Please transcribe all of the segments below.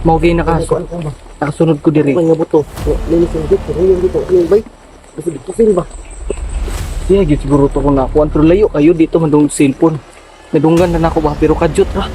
Maugay na kaso. Nakasunod ko diri. Nga buto. Linis yung dito. Yung dito. Yung bay. Kasi ba? Siya, siguro to ko nakuha. Pero layo kayo dito mandung cellphone. Nadunggan na ako ba? Pero kadyot ra.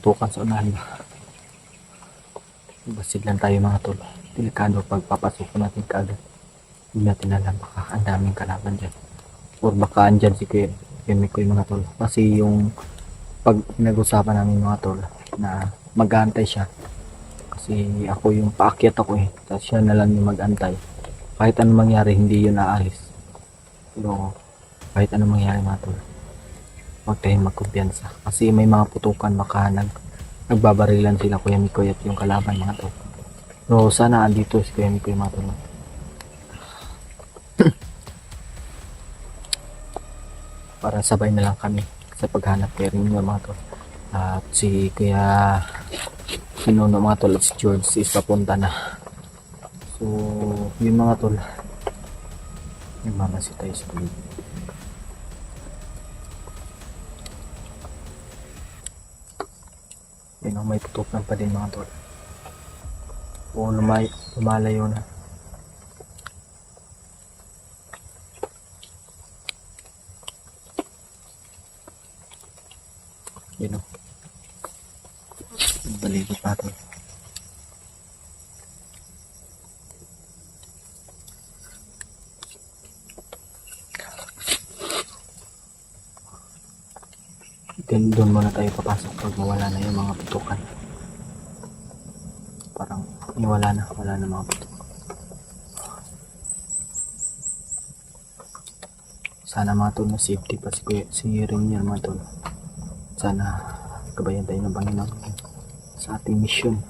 Putukan sa unahan ba? Basid lang tayo mga tol. Delikado pagpapasok natin kaagad. Hindi natin alam baka ang daming kalaban dyan. Or baka andyan si Kuya Mikoy mga tol. Kasi yung pag nag-usapan namin mga tol na mag-aantay siya. Kasi ako yung paakyat ako eh. Tapos siya na lang yung mag-antay. Kahit anong mangyari hindi yun aalis. Pero kahit anong mangyari mga tol, huwag tayong magkumpiyansa. Kasi may mga putukan baka nagbabarilan sila Kuya Mikoy at yung kalaban mga tol. So sana andito si Kuya Mikoy mga tol. Para sabay na lang kami sa paghanap kay Rinyo mga tol. At si Kuya Pinuno mga tol at si George is papunta na. So yun mga tol. Nagmamasid tayo sa kulit. Yun ang may putukan pa din mga tol. O lumalayo na. Yun o. Balikot pa tol. Then doon muna tayo papasok pag mawala na yung mga putukan. Parang wala na mga putukan. Sana mga tol na safety pa si Rainier mga tol. Sana kabayan tayo ng Panginoon sa ating mission.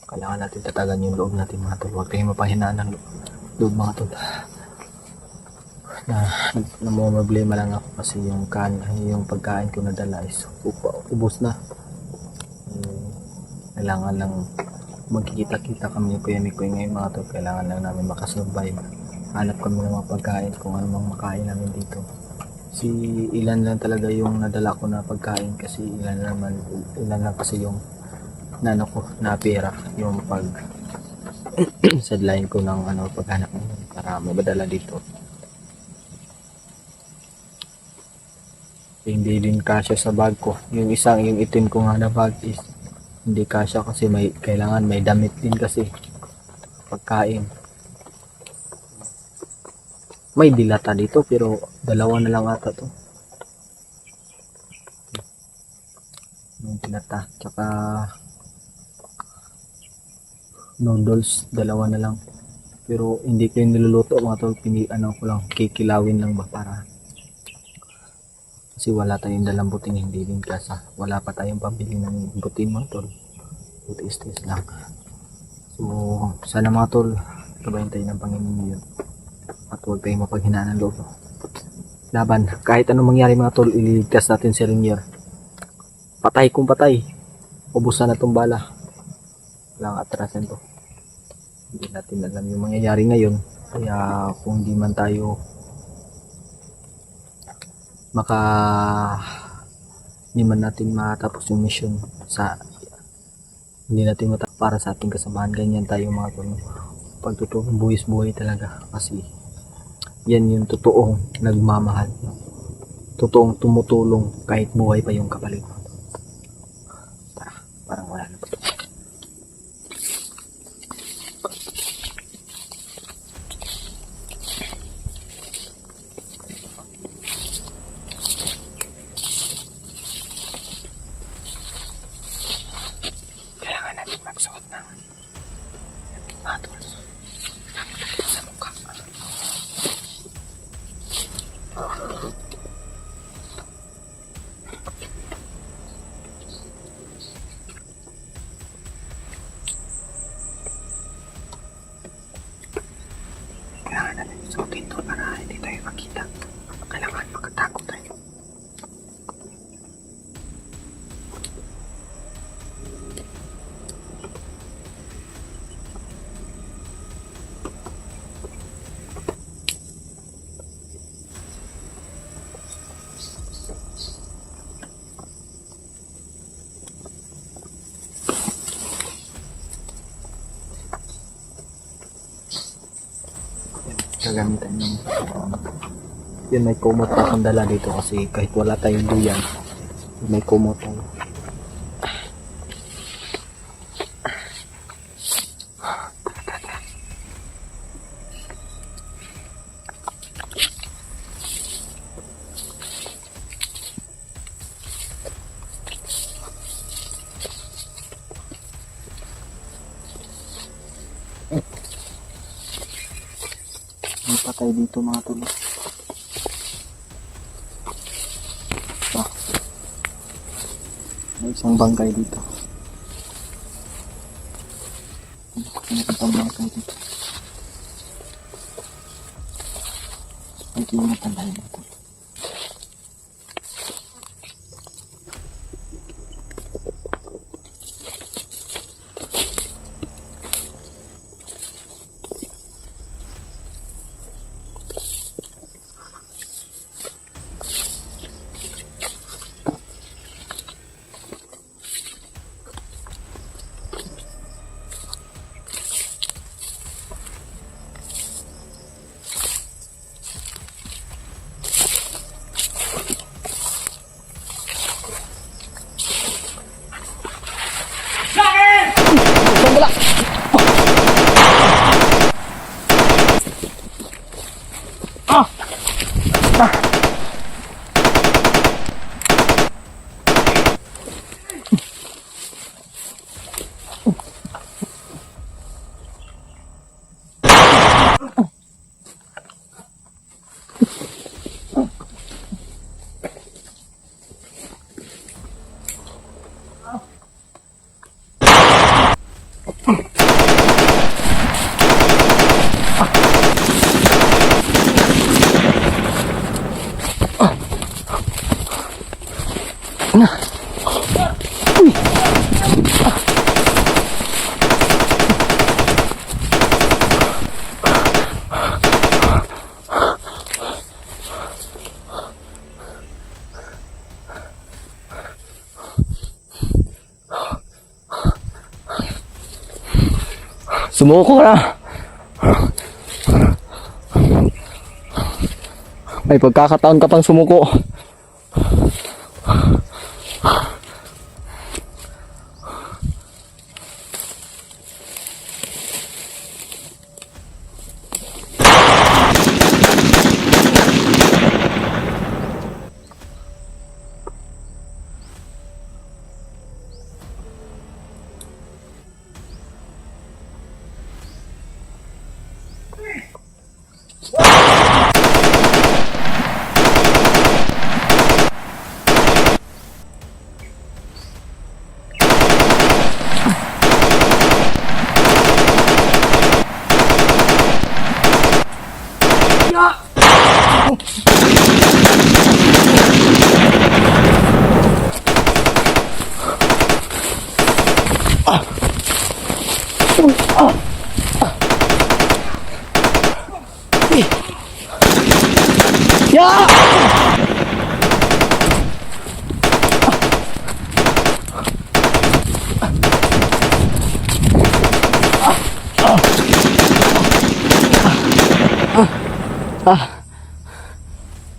Kailangan natin tatagan yung loob natin mga tol. Huwag tayong mapahinaan ng loob mga tol. Namumblema lang ako kasi yung pagkain ko nadala is ubos na. Kailangan lang magkikita-kita kami ni Kuya Mikoy ngayon mga tol. Kailangan lang namin makasurvive. Hanap kami ng mga pagkain kung ano mang makain namin dito. Ilan lang talaga yung nadala ko na pagkain kasi ilan lang kasi yung na pera yung pag sideline ko ng paghanap para mabadala dito. Hindi din kasya sa bag ko. Yung itim ko nga na bag is hindi kasya kasi kailangan may damit din kasi pagkain. May dilata dito pero dalawa na lang ata to. Yung dilata tsaka noodles dalawa na lang. Pero hindi ko yung niluluto mga tol, ko lang kikilawin lang ba para kasi wala tayong dalang buting hindi din kasa. Wala pa tayong pambili ng buting mga tol. Buti-stress lang. So sana mga tol, kabayan tayo ng Panginoon yun. At huwag tayong mapaghinaan ng loob. Laban, kahit anong mangyari mga tol, ililigtas natin si Rainier. Patay kung patay. Ubusan na tong bala. Walang atrasan to. Hindi natin alam yung mangyayari ngayon. Kaya kung di man tayo hindi man natin matapos yung mission hindi natin matapos para sa ating kasamahan, ganyan tayo mga tol. pagtutulong buwis buhay talaga, kasi yan yung totoong nagmamahal, totoong tumutulong kahit buhay pa yung kapalit mo. Parang wala na pa to. Kailangan natin magsuot ng patos sa mukha. Kailangan natin suotin ito para hindi tayo makita. Kailangan makatago tayo. Gagamitan ng yun, may kumot pa akong dala dito kasi kahit wala tayong duyan, may kumot tayo. May patay dito mga tulo. May isang bangkay dito. May isang bangkay dito. May kinatan tayo dito. Sumuko na. May pagkakataon ka pang sumuko.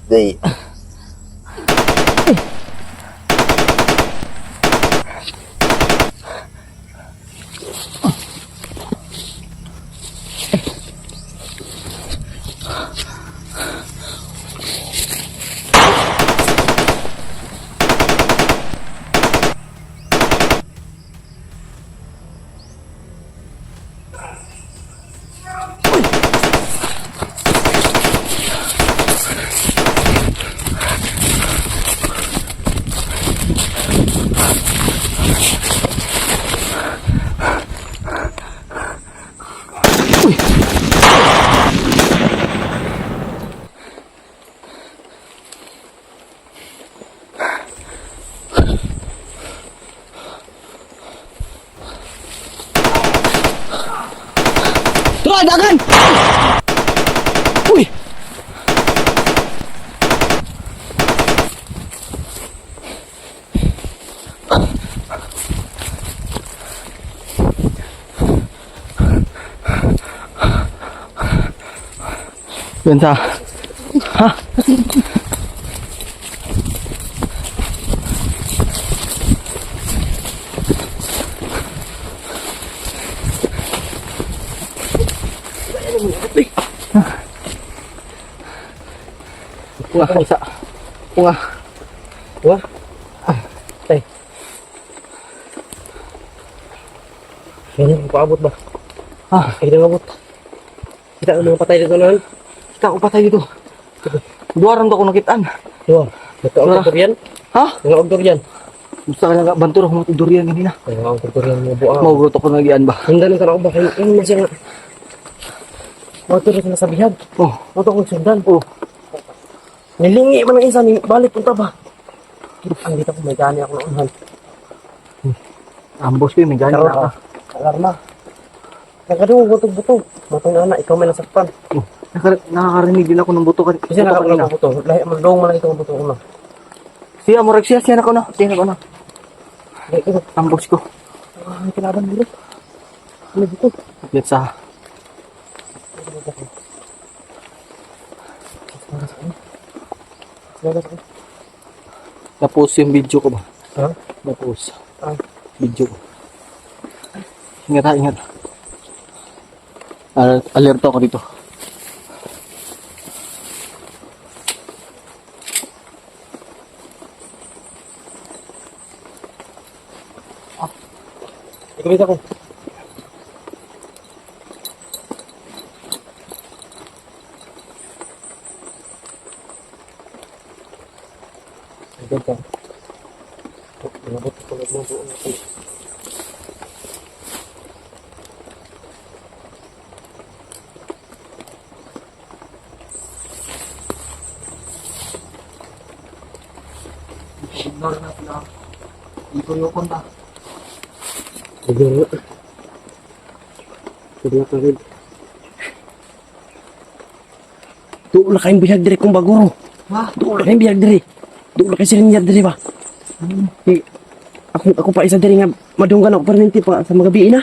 Day. Tara, dagan! Uy! Ganda. Ha? Punga, isa. Punga. Wah. Tay. Yan, paabot ba? Ha? Ay, nangabot. Kita ang mga patay dito naman. Kita ko patay dito. Duwaran ko nakitaan. Diba? Nagkaong yan? Ha? Nagkaong yan? Gusto ka lang bantur ako mga durian kanina. Nagkaong yan mga buang. Maugrot ako nagian ba? Handa lang ka na ako ba? Ano na siya nga? Motor na sinasabihan. Oh. Motor kong sundan. Oh. Nilingi man ang isa, balik punta ba? Ang dito ko, may gani ako na unahan. Ambos ko yung may gani na ka. Alarma. Nagkadong, butog-butog. Matong na ikaw may nasakpan. Oh. Nakakarinig din ako ng buto kanina. Kasi nakakalaw ng buto. Lahi, malong man lang itong buto ko na. Siya, murag siya na ko na. Siya na ko na. Ito, Ambos ko. may kalaban dito. Ano dito? Yan sa... Napos yung video ko ba? Ha? Napos. Ah. Video ko. Ingat ha, ingat. Alerto ako dito. Ikawit ako. Agad ka. Nabot ko lang mo buong ako. Ignore natin na. Ito yung konta. Agad nga. Agad ka rin. Doon na kayong bihag diri kung baguro. Ha? Doon na kayong bihag diri. Doon na kayo silinyad diri ba? Ako pa isa diri nga madunggan ako perminti pa sa mga gabi na.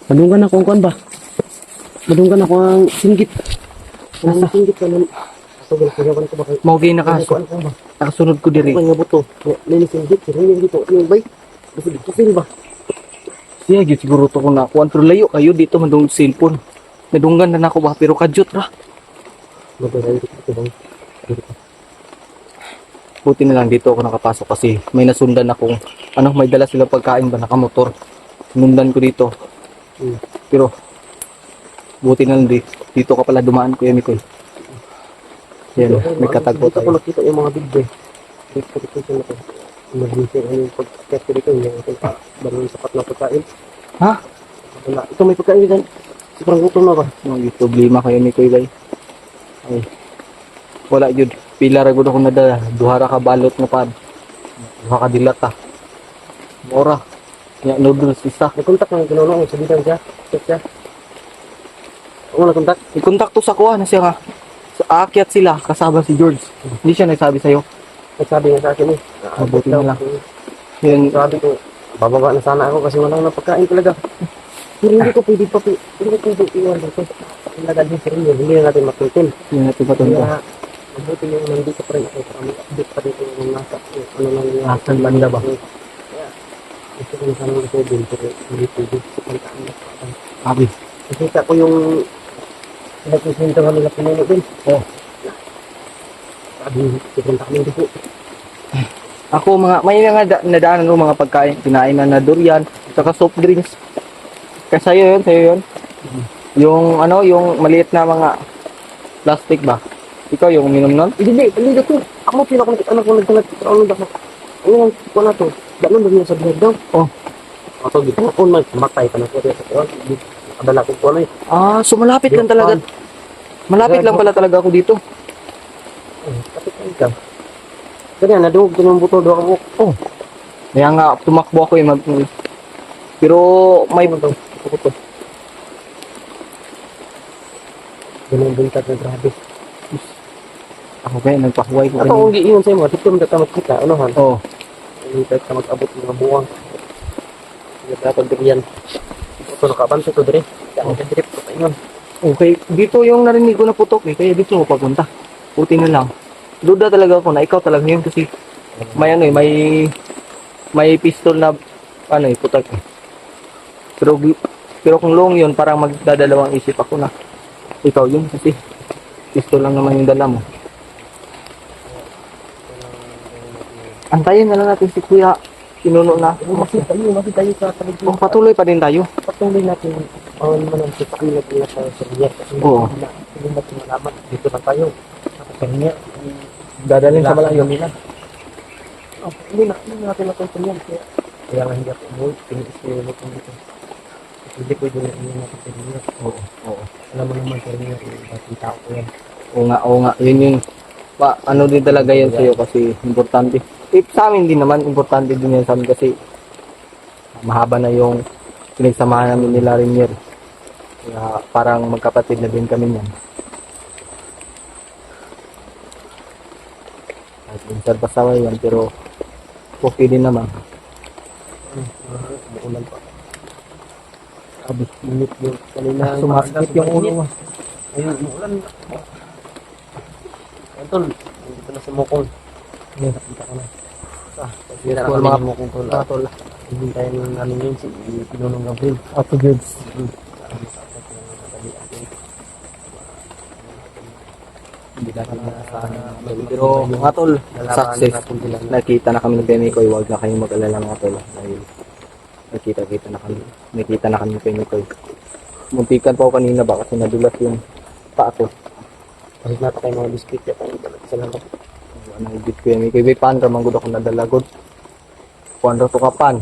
Madunggan ako ang kuan ba? Madunggan ako ang singgit. Ang singgit ka nun. Ito ginagawan ko ba kayo? Mawagay nakasunod ko diri. Ano nga buto? Nini singgit, sirinin dito. Ano ba? Gusto dito sila ba? Siya, yun siguro to ko na kuan. Pero layo kayo dito mandung cellphone. Nadunggan na ako ba? Pero kadyot ra. Madunggan dito bang? Buti na lang dito ako nakapasok kasi may nasundan akong may dala silang pagkain ba nakamotor. Sinundan ko dito. Pero buti na lang dito ka pala dumaan ko yan, Mikoy. Yan, may katagpo Dito ko tayo. nakita yung mga video. Dito ko siya na mag-video yung pag-test ko dito. Yung ating barang sapat na pagkain. Ha? Wala. Ito may pagkain dyan. Sobrang gutom na ba? Yung problema kayo, Mikoy, bay. Ay. Wala yun. Pila ra gud ako nadala. Duhara ka balot nga pad. Duha ka dilata. Mura. Nya noodles isa. Nagkontak ng ginunong. Sabitan siya. Check siya. Oo, nagkontak. I-contact to sa kuha na siya nga. Sa aakyat sila kasama si George. Hindi siya nagsabi sa'yo. Nagsabi nga sa akin eh. Mabuti na lang. Yan, Sabi ko, bababa na sana ako kasi wala na pagkain talaga. Pero hindi ko pwede iwan dito. Ilagay din sa inyo, hindi na natin matutin. Hindi natin patunto. Kaya, mabuti yung nandito pa rin ako para mag-update pa dito yung nasa, ano lang yung Nasaan banda ba? Kaya, gusto ko sana gusto din, pero hindi pwede. Abi. Nakita ko yung nagsisinto kami na pinuno din. Oh. Sabi, pupunta kami dito. Ako may mga nadaanan ko mga pagkain, kinain na durian, saka soft drinks. Kaya sa'yo yun. Yung ano, yung maliit na mga plastic ba? Ikaw yung uminom nun? Hindi ko. Ako pinakon anak ko nagkalat. Ano ba? Ano ko na to? Ganun din sa bihag daw. Oh. Ako dito ko man matay pa na ko sa ko. Adala ko ano eh. Ah, so malapit lang talaga. Malapit lang pala talaga ako dito. Kapit ka. Kaya nadungog ko ng buto do ako. Oh. Kaya nga tumakbo ako pero may Ano daw? Ako to. Ganun din na grabe. ako kaya nagpahuway ko Ako kanina. kung giingon sa imo, dito mo ta magkita, ano han? Oh. Hindi ka mag-abot ng mga buwang. Hindi ka pagdirian. Ito nakabanto to dire. Kaya ka trip ko ingon. Okay, dito yung narinig ko na putok kaya dito ako papunta. Puti na lang. Duda talaga ako na ikaw talaga yun kasi may ano eh, may pistol na ano eh, putok eh. Pero kung long yun, parang magdadalawang isip ako na ikaw yun kasi pistol lang naman yung dala mo. Antayin na lang natin si Kuya Pinuno na. Masih tayo sa talig Oh, patuloy pa din tayo. patuloy natin naman si Panginoon nila sa Syria kasi Oo. hindi natin malaman dito na tayo sa Syria Dadalhin sa malayo. nila hindi natin natin kaya nga hindi ako umuwi pinilis mo kung dito hindi pwede na hindi natin sa Syria Oo. alam mo naman sa Syria batang tao ko yan Oo nga. Yun. Ano din talaga yan sa'yo kasi importante. Sa amin din naman, importante din yan sa amin kasi mahaba na yung pinagsamahan namin nila Rinier. Kaya parang magkapatid na din kami niyan. Kahit minsan pasaway yan, pero okay din naman. umuulan pa Sabi, init yung kanina sumasakit yung ulo mo. ayun umuulan Anton dito na sa Mokong nakita ko na Yes, Kaya po, mga mga Mokong tol tol. hindi tayo nung namin yun si Pinunong Gabriel Ate Judes. Hindi natin maasahan. Pero mga tol, success. Nakita na kami ng Pemikoy, huwag na kayong mag-alala mga tol. Dahil nakita na kami. Nakita na kami ng Pemikoy. Muntikan pa ako kanina ba kasi nadulas yung paa ko. Kahit nata kayo mga biskuit ya tayo sa lang Ano ibig ko yan. Ikaw pan, ramang ako nadalagod. Kuwanda to kapan.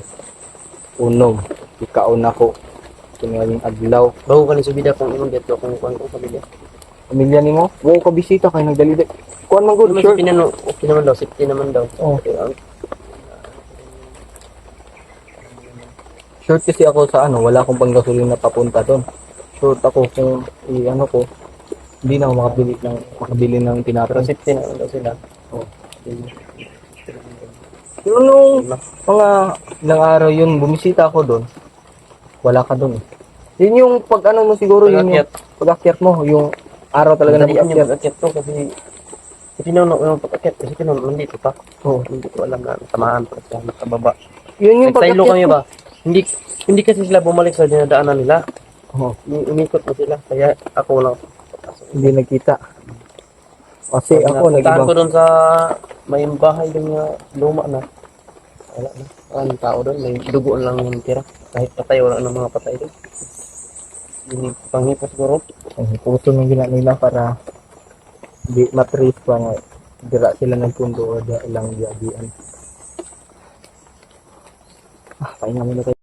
Unom. Ikaon ako. Tingaling adlaw. bago ka ni subida kung imong dito kung kuan ko pamilya Pamilya ni mo? Wow, kabisita kayo nagdalida. Kuan man good, naman sure. si Pinano okay naman daw safety naman daw Oh. Kaya, Short kasi ako sa ano, wala akong panggasolina papunta doon. Short ako kung ano ko, hindi na ako makabili ng pero tinapay. safety naman daw sila Oh. Pero nung mga ilang araw yun, bumisita ako doon, wala ka doon. Yun yung pag ano mo siguro, yun yung pag-akyat mo, yung araw talaga na Nadalian pag-akyat. yung pag-akyat to kasi si Pinano yung pag-akyat kasi Pinano nandito pa Oh. hindi ko alam na tamaan pa sa nakababa Yun yung nagsaylo kami pag-akyat ba hindi kasi sila bumalik sa dinadaanan nila Oh, umikot na sila kaya ako lang hindi nagkita. Kasi ako Puntahan ko nag-ibang doon sa may bahay doon nga luma na. Wala na. Ang tao doon, may dugo lang yung tira. Kahit patay, wala na mga patay doon. Hindi panghipo siguro. puso ng gina nila para di matrace pa nga dira sila nagpundo o da ilang diagian. Pahinga muna tayo.